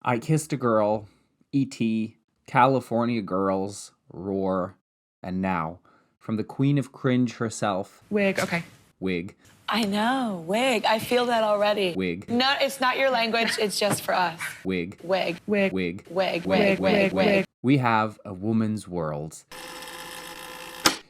I Kissed a Girl, E.T., California Girls, Roar, and now, from the queen of cringe herself, Wig, okay. Wig. I know, wig. I feel that already. Wig. No, it's not your language. It's just for us. Wig. Wig. Wig. Wig. Wig. Wig. Wig. Wig. We have a woman's world.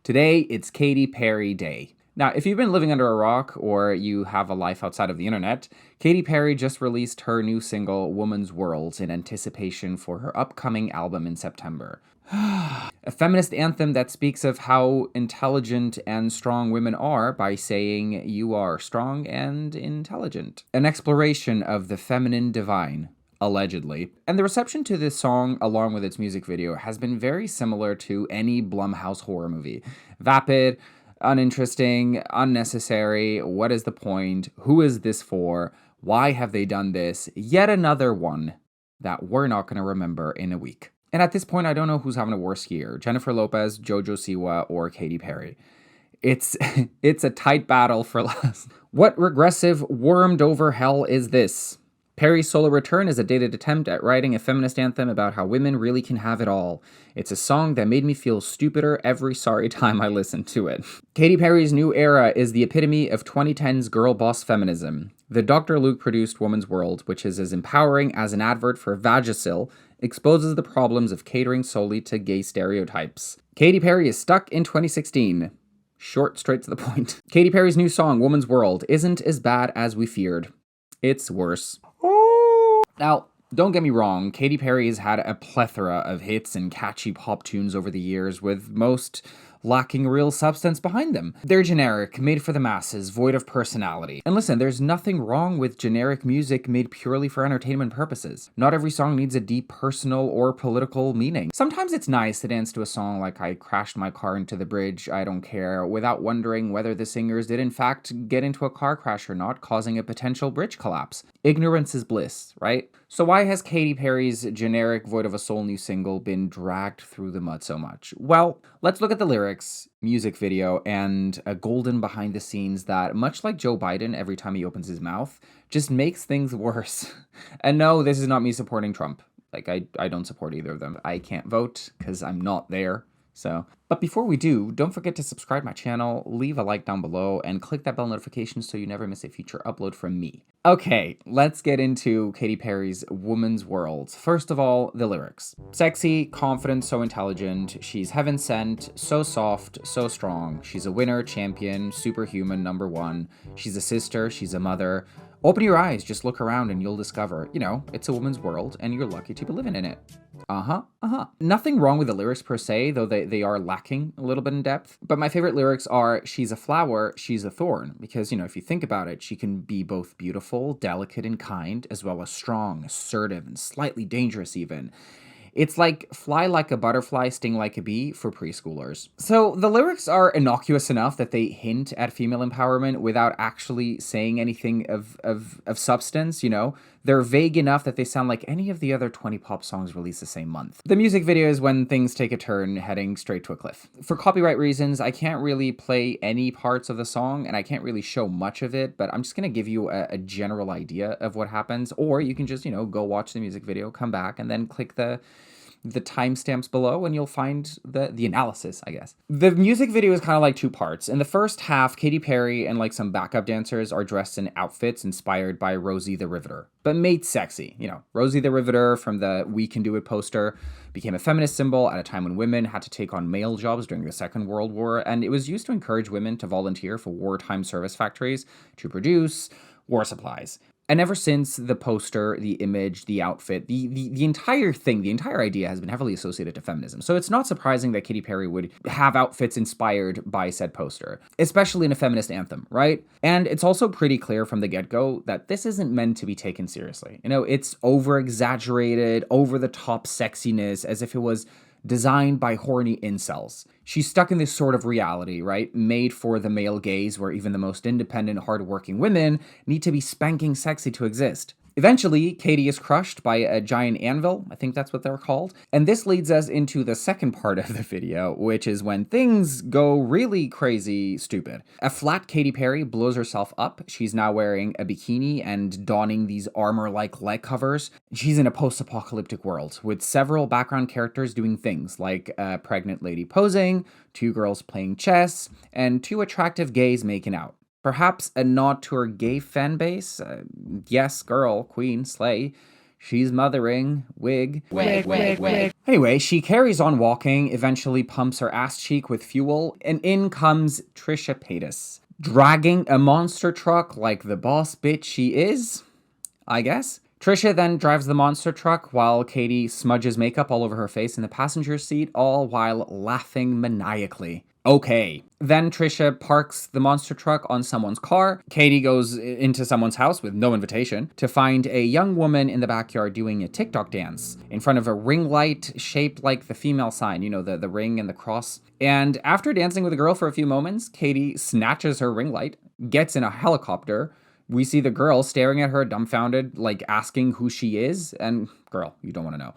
Today, it's Katy Perry Day. Now, if you've been living under a rock or you have a life outside of the internet, Katy Perry just released her new single, Woman's World, in anticipation for her upcoming album in September. A feminist anthem that speaks of how intelligent and strong women are by saying you are strong and intelligent. An exploration of the feminine divine, allegedly. And the reception to this song, along with its music video, has been very similar to any Blumhouse horror movie. Vapid, uninteresting, unnecessary, what is the point? Who is this for? Why have they done this? Yet another one that we're not going to remember in a week. And at this point, I don't know who's having a worse year, Jennifer Lopez, Jojo Siwa, or Katy Perry. It's a tight battle for last. What regressive, wormed over hell is this? Perry's solo return is a dated attempt at writing a feminist anthem about how women really can have it all. It's a song that made me feel stupider every sorry time I listened to it. Katy Perry's new era is the epitome of 2010's Girlboss feminism. The Dr. Luke-produced Woman's World, which is as empowering as an advert for Vagisil, exposes the problems of catering solely to gay stereotypes. Katy Perry is stuck in 2016. Short, straight to the point. Katy Perry's new song, Woman's World, isn't as bad as we feared. It's worse. Now, don't get me wrong, Katy Perry has had a plethora of hits and catchy pop tunes over the years, with most lacking real substance behind them. They're generic, made for the masses, void of personality. And listen, there's nothing wrong with generic music made purely for entertainment purposes. Not every song needs a deep personal or political meaning. Sometimes it's nice to dance to a song like I Crashed My Car Into the Bridge, I Don't Care, without wondering whether the singers did in fact get into a car crash or not, causing a potential bridge collapse. Ignorance is bliss, right? So why has Katy Perry's generic, void of a soul new single been dragged through the mud so much? Well, let's look at the lyrics, music video, and a golden behind the scenes that, much like Joe Biden every time he opens his mouth, just makes things worse. And no, this is not me supporting Trump. Like, I don't support either of them. I can't vote because I'm not there. But before we do, don't forget to subscribe my channel, leave a like down below, and click that bell notification so you never miss a future upload from me. Okay, let's get into Katy Perry's Woman's World. First of all, the lyrics. Sexy, confident, so intelligent, she's heaven sent, so soft, so strong, she's a winner, champion, superhuman, number one, she's a sister, she's a mother. Open your eyes, just look around and you'll discover, it's a woman's world and you're lucky to be living in it. Nothing wrong with the lyrics per se, though they are lacking a little bit in depth. But my favorite lyrics are, she's a flower, she's a thorn. Because, if you think about it, she can be both beautiful, delicate, and kind, as well as strong, assertive, and slightly dangerous even. It's like fly like a butterfly, sting like a bee for preschoolers. So the lyrics are innocuous enough that they hint at female empowerment without actually saying anything of substance, They're vague enough that they sound like any of the other 20 pop songs released the same month. The music video is when things take a turn, heading straight to a cliff. For copyright reasons, I can't really play any parts of the song, and I can't really show much of it, but I'm just gonna give you a general idea of what happens, or you can just, go watch the music video, come back, and then click the timestamps below and you'll find the analysis, I guess. The music video is kind of like two parts. In the first half, Katy Perry and like some backup dancers are dressed in outfits inspired by Rosie the Riveter, but made sexy. Rosie the Riveter from the We Can Do It poster became a feminist symbol at a time when women had to take on male jobs during the Second World War, and it was used to encourage women to volunteer for wartime service factories to produce war supplies. And ever since, the poster, the image, the outfit, the entire thing, the entire idea has been heavily associated to feminism. So it's not surprising that Katy Perry would have outfits inspired by said poster, especially in a feminist anthem, right? And it's also pretty clear from the get-go that this isn't meant to be taken seriously. It's over-exaggerated, over-the-top sexiness, as if it was designed by horny incels. She's stuck in this sort of reality, right? Made for the male gaze, where even the most independent, hardworking women need to be spanking sexy to exist. Eventually, Katy is crushed by a giant anvil. I think that's what they're called. And this leads us into the second part of the video, which is when things go really crazy stupid. A flat Katy Perry blows herself up. She's now wearing a bikini and donning these armor-like leg covers. She's in a post-apocalyptic world with several background characters doing things like a pregnant lady posing, 2 girls playing chess, and 2 attractive gays making out. Perhaps a nod to her gay fan base. Yes, girl, queen, slay. She's mothering, wig. Anyway, she carries on walking, eventually pumps her ass cheek with fuel, and in comes Trisha Paytas, dragging a monster truck like the boss bitch she is, I guess. Trisha then drives the monster truck while Katy smudges makeup all over her face in the passenger seat, all while laughing maniacally. Okay. Then Trisha parks the monster truck on someone's car. Katy goes into someone's house with no invitation to find a young woman in the backyard doing a TikTok dance in front of a ring light shaped like the female sign, you know, the ring and the cross. And after dancing with a girl for a few moments, Katy snatches her ring light, gets in a helicopter. We see the girl staring at her dumbfounded, like asking who she is. And girl, you don't want to know.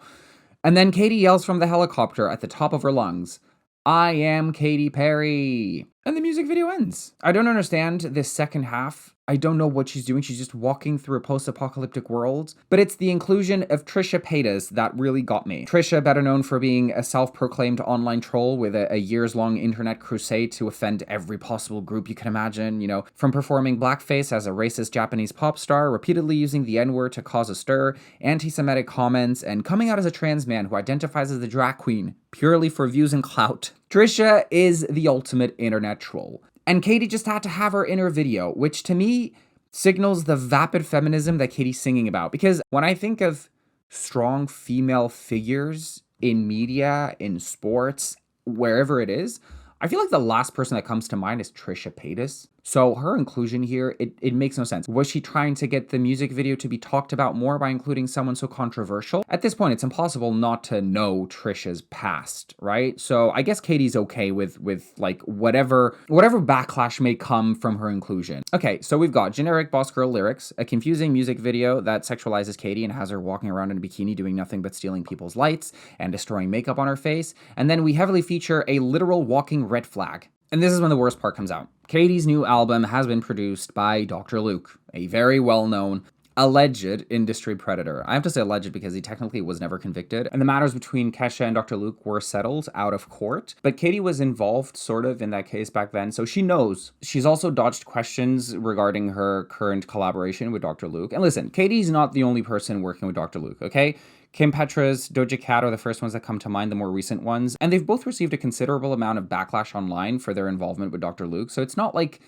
And then Katy yells from the helicopter at the top of her lungs, "I am Katy Perry." And the music video ends. I don't understand this second half. I don't know what she's doing. She's just walking through a post-apocalyptic world. But it's the inclusion of Trisha Paytas that really got me. Trisha, better known for being a self-proclaimed online troll with a years-long internet crusade to offend every possible group you can imagine, you know, from performing blackface as a racist Japanese pop star, repeatedly using the N-word to cause a stir, anti-Semitic comments, and coming out as a trans man who identifies as the drag queen purely for views and clout. Trisha is the ultimate internet troll. And Katy just had to have her in her video, which to me signals the vapid feminism that Katy's singing about. Because when I think of strong female figures in media, in sports, wherever it is, I feel like the last person that comes to mind is Trisha Paytas. So her inclusion here, it makes no sense. Was she trying to get the music video to be talked about more by including someone so controversial? At this point, it's impossible not to know Trisha's past, right? So I guess Katy's okay with like whatever backlash may come from her inclusion. Okay, so we've got generic boss girl lyrics, a confusing music video that sexualizes Katy and has her walking around in a bikini doing nothing but stealing people's lights and destroying makeup on her face. And then we heavily feature a literal walking red flag. And this is when the worst part comes out. Katy's new album has been produced by Dr. Luke, a very well-known, alleged industry predator. I have to say alleged because he technically was never convicted, and the matters between Kesha and Dr. Luke were settled out of court. But Katy was involved, sort of, in that case back then, so she knows. She's also dodged questions regarding her current collaboration with Dr. Luke. And listen, Katy's not the only person working with Dr. Luke, okay? Kim Petras, Doja Cat are the first ones that come to mind, the more recent ones, and they've both received a considerable amount of backlash online for their involvement with Dr. Luke, so it's not like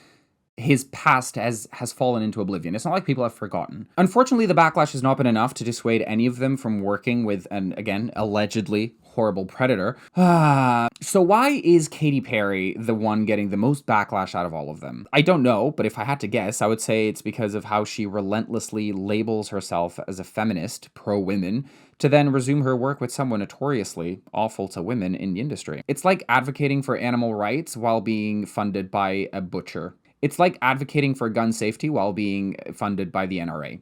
his past has fallen into oblivion. It's not like people have forgotten. Unfortunately, the backlash has not been enough to dissuade any of them from working with an, again, allegedly horrible predator. So why is Katy Perry the one getting the most backlash out of all of them? I don't know, but if I had to guess, I would say it's because of how she relentlessly labels herself as a feminist, pro-women, to then resume her work with someone notoriously awful to women in the industry. It's like advocating for animal rights while being funded by a butcher. It's like advocating for gun safety while being funded by the NRA.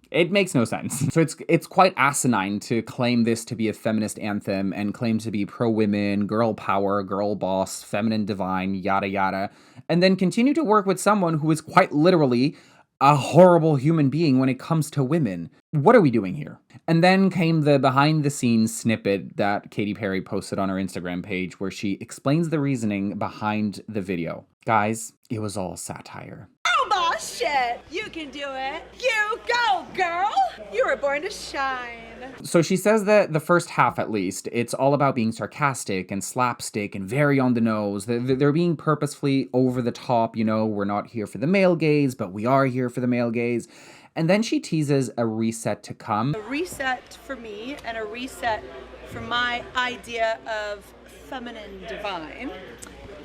It makes no sense. So it's quite asinine to claim this to be a feminist anthem and claim to be pro-women, girl power, girl boss, feminine divine, yada yada, and then continue to work with someone who is quite literally a horrible human being when it comes to women. What are we doing here? And then came the behind-the-scenes snippet that Katy Perry posted on her Instagram page where she explains the reasoning behind the video. Guys, it was all satire. Oh, boss shit! You can do it! You go, girl! You were born to shine. So she says that the first half, at least, it's all about being sarcastic and slapstick and very on the nose. They're being purposefully over the top, you know, we're not here for the male gaze, but we are here for the male gaze. And then she teases a reset to come. A reset for me and a reset for my idea of feminine divine.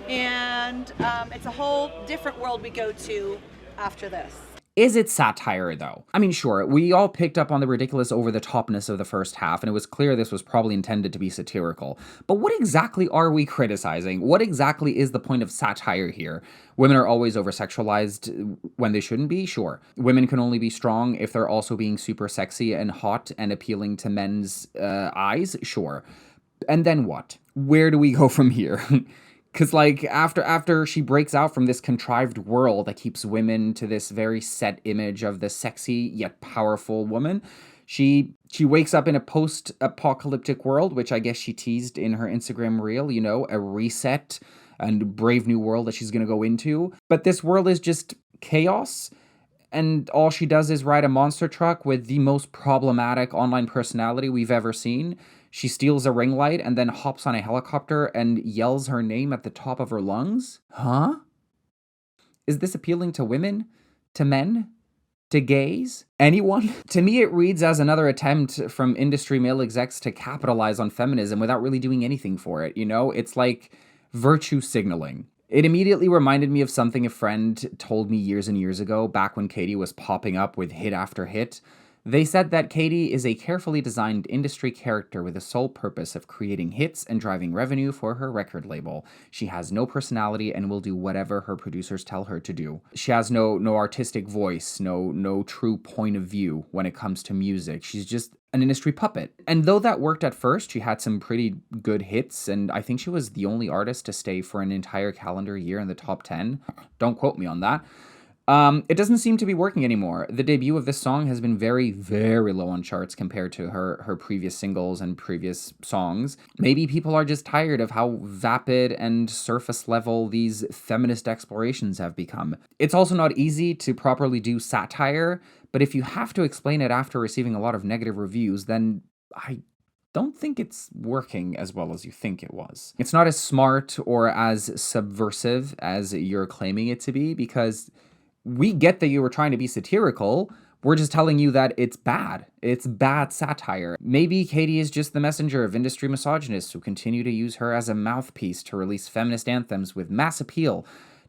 And it's a whole different world we go to after this. Is it satire, though? I mean, sure, we all picked up on the ridiculous over-the-topness of the first half, and it was clear this was probably intended to be satirical. But what exactly are we criticizing? What exactly is the point of satire here? Women are always over-sexualized when they shouldn't be? Sure. Women can only be strong if they're also being super sexy and hot and appealing to men's eyes? Sure. And then what? Where do we go from here? Because, like, after she breaks out from this contrived world that keeps women to this very set image of the sexy yet powerful woman, she wakes up in a post-apocalyptic world, which I guess she teased in her Instagram reel, you know, a reset and brave new world that she's going to go into. But this world is just chaos, and all she does is ride a monster truck with the most problematic online personality we've ever seen. She steals a ring light and then hops on a helicopter and yells her name at the top of her lungs? Huh? Is this appealing to women? To men? To gays? Anyone? To me, it reads as another attempt from industry male execs to capitalize on feminism without really doing anything for it, you know? It's like virtue signaling. It immediately reminded me of something a friend told me years and years ago, back when Katy was popping up with hit after hit. They said that Katy is a carefully designed industry character with the sole purpose of creating hits and driving revenue for her record label. She has no personality and will do whatever her producers tell her to do. She has no artistic voice, no true point of view when it comes to music. She's just an industry puppet. And though that worked at first, she had some pretty good hits, and I think she was the only artist to stay for an entire calendar year in the top 10. Don't quote me on that. It doesn't seem to be working anymore. The debut of this song has been very, very low on charts compared to her previous singles and previous songs. Maybe people are just tired of how vapid and surface level these feminist explorations have become. It's also not easy to properly do satire, but if you have to explain it after receiving a lot of negative reviews, then I don't think it's working as well as you think it was. It's not as smart or as subversive as you're claiming it to be, because we get that you were trying to be satirical. We're just telling you that it's bad. It's bad satire. Maybe Katy is just the messenger of industry misogynists who continue to use her as a mouthpiece to release feminist anthems with mass appeal,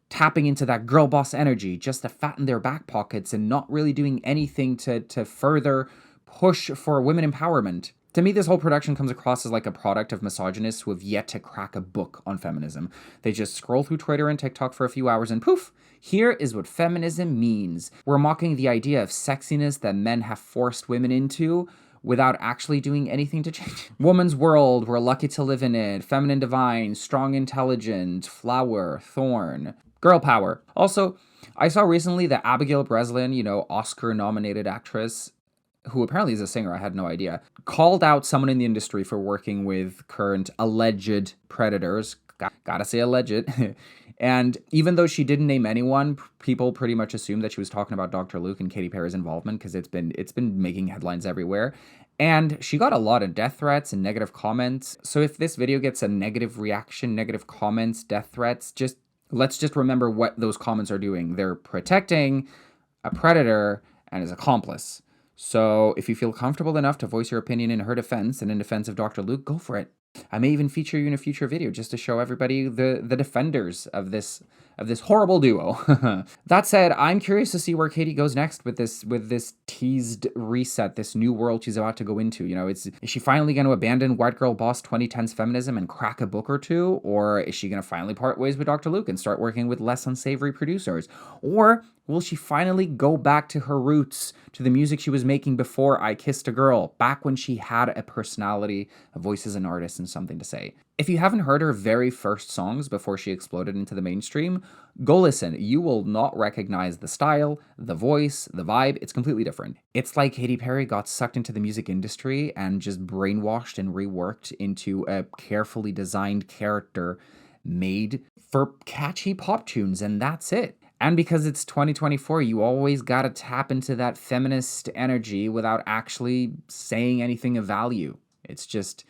tapping into that girl boss energy just to fatten their back pockets and not really doing anything to further push for women empowerment. To me, this whole production comes across as like a product of misogynists who have yet to crack a book on feminism. They just scroll through Twitter and TikTok for a few hours and poof, here is what feminism means. We're mocking the idea of sexiness that men have forced women into without actually doing anything to change. Woman's world, we're lucky to live in it. Feminine divine, strong intelligent, flower, thorn. Girl power. Also, I saw recently that Abigail Breslin, you know, Oscar-nominated actress, who apparently is a singer, I had no idea, called out someone in the industry for working with current alleged predators. Gotta say alleged. And even though she didn't name anyone, people pretty much assumed that she was talking about Dr. Luke and Katy Perry's involvement, because it's been making headlines everywhere. And she got a lot of death threats and negative comments. So if this video gets a negative reaction, negative comments, death threats, let's just remember what those comments are doing. They're protecting a predator and his accomplice. So if you feel comfortable enough to voice your opinion in her defense and in defense of Dr. Luke, go for it. I may even feature you in a future video just to show everybody the defenders of this horrible duo. That said, I'm curious to see where Katy goes next with this teased reset, this new world she's about to go into. You know, is she finally going to abandon White Girl Boss 2010's feminism and crack a book or two? Or is she going to finally part ways with Dr. Luke and start working with less unsavory producers? Or will she finally go back to her roots, to the music she was making before I Kissed a Girl, back when she had a personality, a voice as an artist, and something to say? If you haven't heard her very first songs before she exploded into the mainstream, go listen. You will not recognize the style, the voice, the vibe. It's completely different. It's like Katy Perry got sucked into the music industry and just brainwashed and reworked into a carefully designed character made for catchy pop tunes, and that's it. And because it's 2024, you always gotta tap into that feminist energy without actually saying anything of value. It's just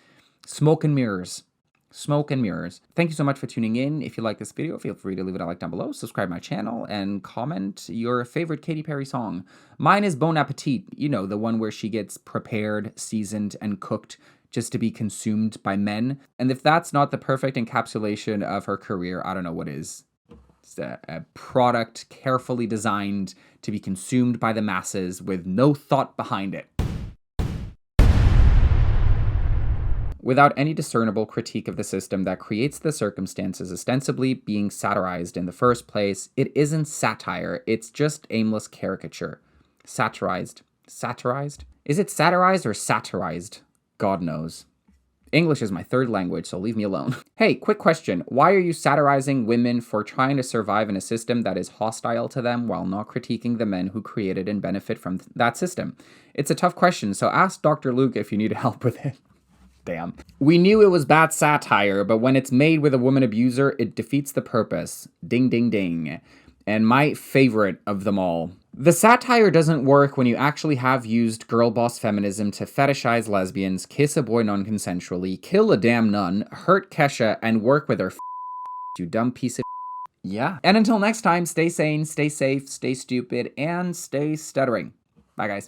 smoke and mirrors. Smoke and mirrors. Thank you so much for tuning in. If you like this video, feel free to leave it a like down below, subscribe to my channel, and comment your favorite Katy Perry song. Mine is Bon Appetit, you know, the one where she gets prepared, seasoned, and cooked just to be consumed by men. And if that's not the perfect encapsulation of her career, I don't know what is. It's a product carefully designed to be consumed by the masses with no thought behind it. Without any discernible critique of the system that creates the circumstances ostensibly being satirized in the first place, it isn't satire, it's just aimless caricature. Satirized. Satirized? Is it satirized or satirized? God knows. English is my third language, so leave me alone. Hey, quick question. Why are you satirizing women for trying to survive in a system that is hostile to them while not critiquing the men who created and benefit from that system? It's a tough question, so ask Dr. Luke if you need help with it. Damn. We knew it was bad satire, but when it's made with a woman abuser, it defeats the purpose. Ding, ding, ding. And my favorite of them all. The satire doesn't work when you actually have used girlboss feminism to fetishize lesbians, kiss a boy non-consensually, kill a damn nun, hurt Kesha, and work with her you dumb piece of yeah. And until next time, stay sane, stay safe, stay stupid, and stay stuttering. Bye, guys.